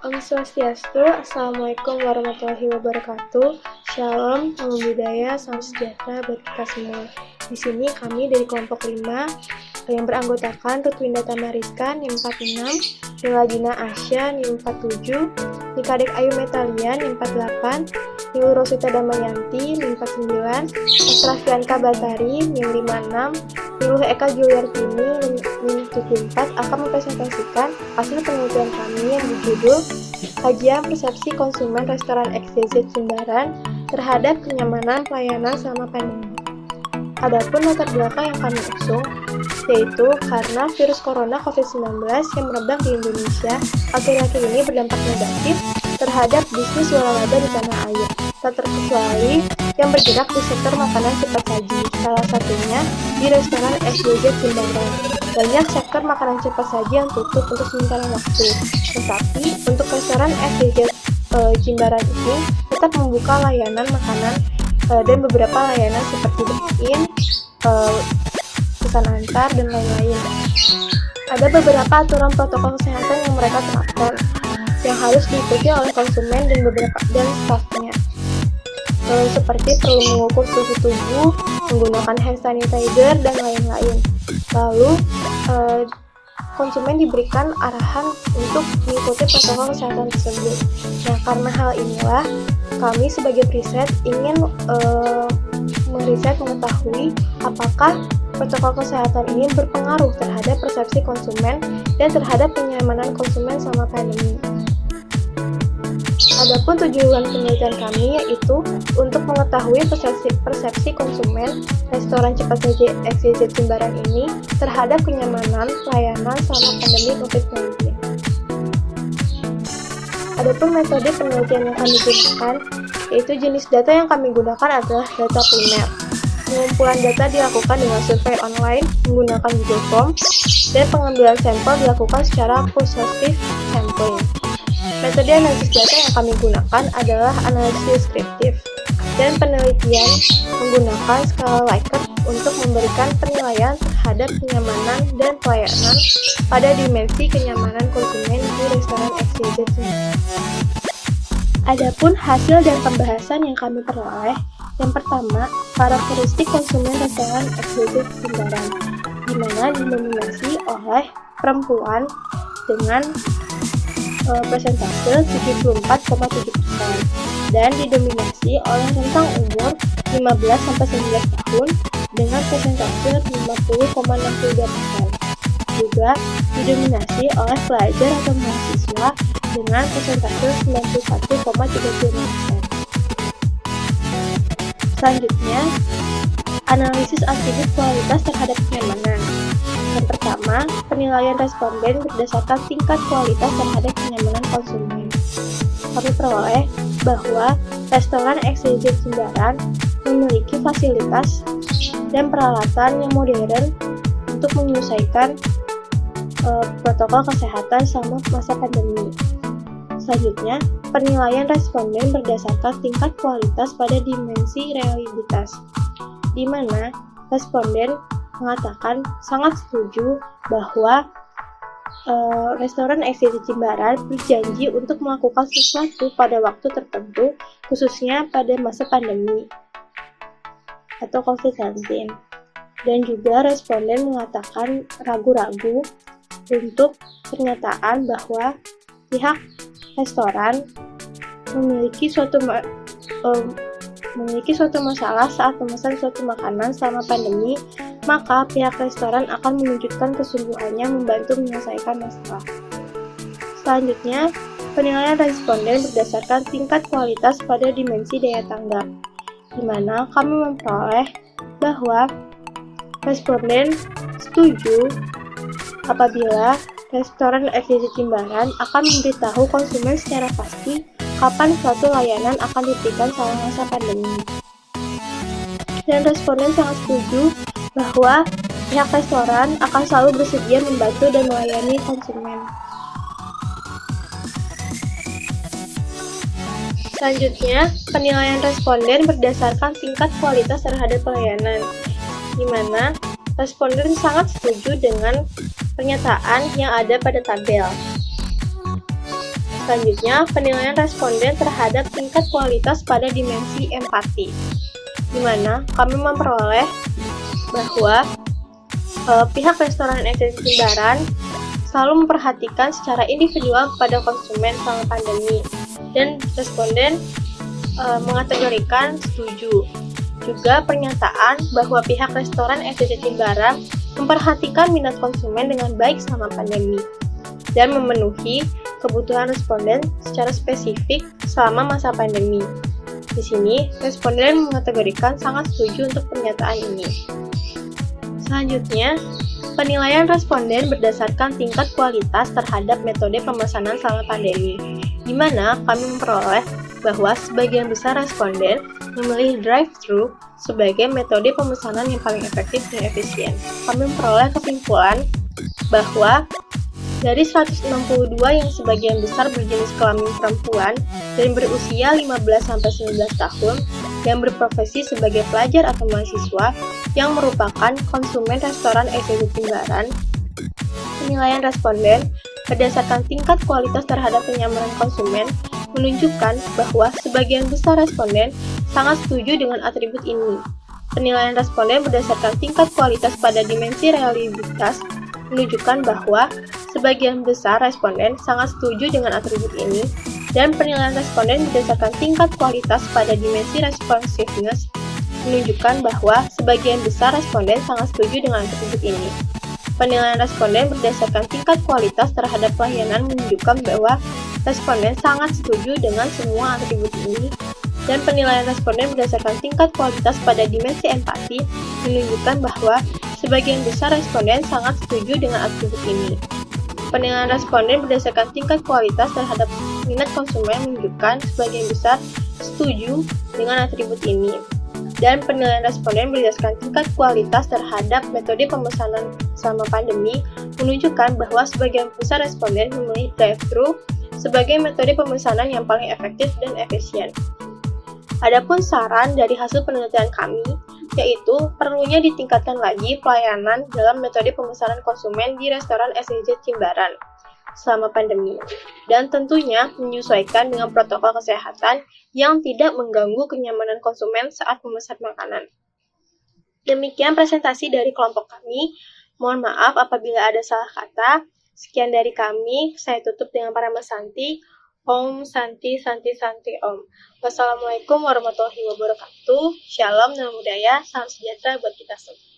Om Swastiastu, Assalamualaikum warahmatullahi wabarakatuh. Shalom, salam budaya, salam sejahtera bagi kita semua. Di sini kami dari kelompok 5 yang beranggotakan Rutwinda Tamariska NIM 46, Niladina Asya NIM 47, Nikadek Ayu Metalian NIM 48, Nilu Rosita Damayanti NIM 49, Asrafianka Batari NIM 56, Nilu Eka Juliartini NIM 74 akan mempresentasikan hasil penelitian kami yang berjudul Kajian Persepsi Konsumen Restoran XYZ Jimbaran terhadap kenyamanan pelayanan selama pandemi. Adapun latar belakang yang kami usung, yaitu karena virus corona COVID-19 yang merebak di Indonesia akhir-akhir ini berdampak negatif terhadap bisnis waralaba di tanah air, tak terkecuali yang bergerak di sektor makanan cepat saji, salah satunya di restoran XYZ Jimbaran. Banyak sektor makanan cepat saji yang tutup untuk sementara waktu, tetapi untuk restoran XYZ Jimbaran ini tetap membuka layanan makanan dan beberapa layanan seperti check-in, pesan antar, dan lain-lain. Ada beberapa aturan protokol kesehatan yang mereka terapkan, yang harus diikuti oleh konsumen dan stafnya, seperti perlu mengukur suhu tubuh, menggunakan hand sanitizer, dan lain-lain. Lalu, konsumen diberikan arahan untuk mengikuti protokol kesehatan tersebut. Nah, karena hal inilah, kami sebagai periset ingin mengetahui apakah protokol kesehatan ini berpengaruh terhadap persepsi konsumen dan terhadap kenyamanan konsumen selama pandemi. Adapun tujuan penelitian kami yaitu untuk mengetahui persepsi konsumen restoran cepat saji XYZ Jimbaran ini terhadap kenyamanan pelayanan selama pandemi COVID-19. Adapun metode penelitian yang kami gunakan, yaitu jenis data yang kami gunakan adalah data primer. Pengumpulan data dilakukan dengan survei online menggunakan Google Form, dan pengambilan sampel dilakukan secara qualitative sampling. Metode analisis data yang kami gunakan adalah analisis deskriptif, dan penelitian menggunakan skala Likert untuk memberikan penilaian terhadap kenyamanan dan pelayanan pada dimensi kenyamanan konsumen di restoran XYZ. Adapun hasil dan pembahasan yang kami peroleh, yang pertama, karakteristik konsumen restoran XYZ Jimbaran, di mana didominasi oleh perempuan dengan persentase 74,7% dan didominasi oleh rentang umur 15-19 tahun dengan persentase 50,62%. Juga didominasi oleh pelajar atau mahasiswa dengan persentase 91,35%. Selanjutnya, analisis atribut kualitas terhadap kenyamanan. Yang pertama, penilaian responden berdasarkan tingkat kualitas terhadap kenyamanan konsumen. Kami peroleh bahwa restoran XYZ Jimbaran memiliki fasilitas dan peralatan yang modern untuk menyelesaikan protokol kesehatan selama masa pandemi. Selanjutnya, penilaian responden berdasarkan tingkat kualitas pada dimensi reliabilitas, di mana responden mengatakan sangat setuju bahwa restoran XYZ Jimbaran berjanji untuk melakukan sesuatu pada waktu tertentu, khususnya pada masa pandemi atau COVID-19. Dan juga responden mengatakan ragu-ragu untuk pernyataan bahwa pihak restoran memiliki suatu masalah saat memesan suatu makanan selama pandemi, maka pihak restoran akan menunjukkan kesungguhannya membantu menyelesaikan masalah. Selanjutnya, penilaian responden berdasarkan tingkat kualitas pada dimensi daya tanggap, di mana kami memperoleh bahwa responden setuju apabila restoran XYZ Jimbaran akan memberitahu konsumen secara pasti kapan suatu layanan akan diberikan selama masa pandemi. Dan responden sangat setuju bahwa pihak restoran akan selalu bersedia membantu dan melayani konsumen. Selanjutnya, penilaian responden berdasarkan tingkat kualitas terhadap pelayanan, di mana responden sangat setuju dengan pernyataan yang ada pada tabel. Selanjutnya, penilaian responden terhadap tingkat kualitas pada dimensi empati, di mana kami memperoleh bahwa pihak restoran SCJ Jimbaran selalu memperhatikan secara individual kepada konsumen selama pandemi, dan responden mengategorikan setuju. Juga pernyataan bahwa pihak restoran SCJ Jimbaran memperhatikan minat konsumen dengan baik selama pandemi dan memenuhi kebutuhan responden secara spesifik selama masa pandemi. Di sini, responden mengategorikan sangat setuju untuk pernyataan ini. Selanjutnya, penilaian responden berdasarkan tingkat kualitas terhadap metode pemesanan selama pandemi, di mana kami memperoleh bahwa sebagian besar responden memilih drive-thru sebagai metode pemesanan yang paling efektif dan efisien. Kami memperoleh kesimpulan bahwa dari 162 yang sebagian besar berjenis kelamin perempuan dan berusia 15-19 tahun dan berprofesi sebagai pelajar atau mahasiswa yang merupakan konsumen restoran SCJ Jimbaran, penilaian responden berdasarkan tingkat kualitas terhadap kenyamanan konsumen menunjukkan bahwa sebagian besar responden sangat setuju dengan atribut ini. Penilaian responden berdasarkan tingkat kualitas pada dimensi reliabilitas menunjukkan bahwa sebagian besar responden sangat setuju dengan atribut ini, dan penilaian responden berdasarkan tingkat kualitas pada dimensi responsiveness menunjukkan bahwa sebagian besar responden sangat setuju dengan atribut ini. Penilaian responden berdasarkan tingkat kualitas terhadap pelayanan menunjukkan bahwa responden sangat setuju dengan semua atribut ini, dan penilaian responden berdasarkan tingkat kualitas pada dimensi empati menunjukkan bahwa sebagian besar responden sangat setuju dengan atribut ini. Penilaian responden berdasarkan tingkat kualitas terhadap minat konsumen menunjukkan sebagian besar setuju dengan atribut ini. Dan penilaian responden berdasarkan tingkat kualitas terhadap metode pemesanan selama pandemi menunjukkan bahwa sebagian besar responden memilih drive-thru sebagai metode pemesanan yang paling efektif dan efisien. Adapun saran dari hasil penelitian kami, yaitu perlunya ditingkatkan lagi pelayanan dalam metode pemesanan konsumen di restoran SCJ Jimbaran selama pandemi, dan tentunya menyesuaikan dengan protokol kesehatan yang tidak mengganggu kenyamanan konsumen saat memesan makanan. Demikian presentasi dari kelompok kami. Mohon maaf apabila ada salah kata. Sekian dari kami, saya tutup dengan Paramasanti. Om Santi Santi Santi Om. Wassalamualaikum warahmatullahi wabarakatuh. Shalom, Namo Buddhaya, salam sejahtera buat kita semua.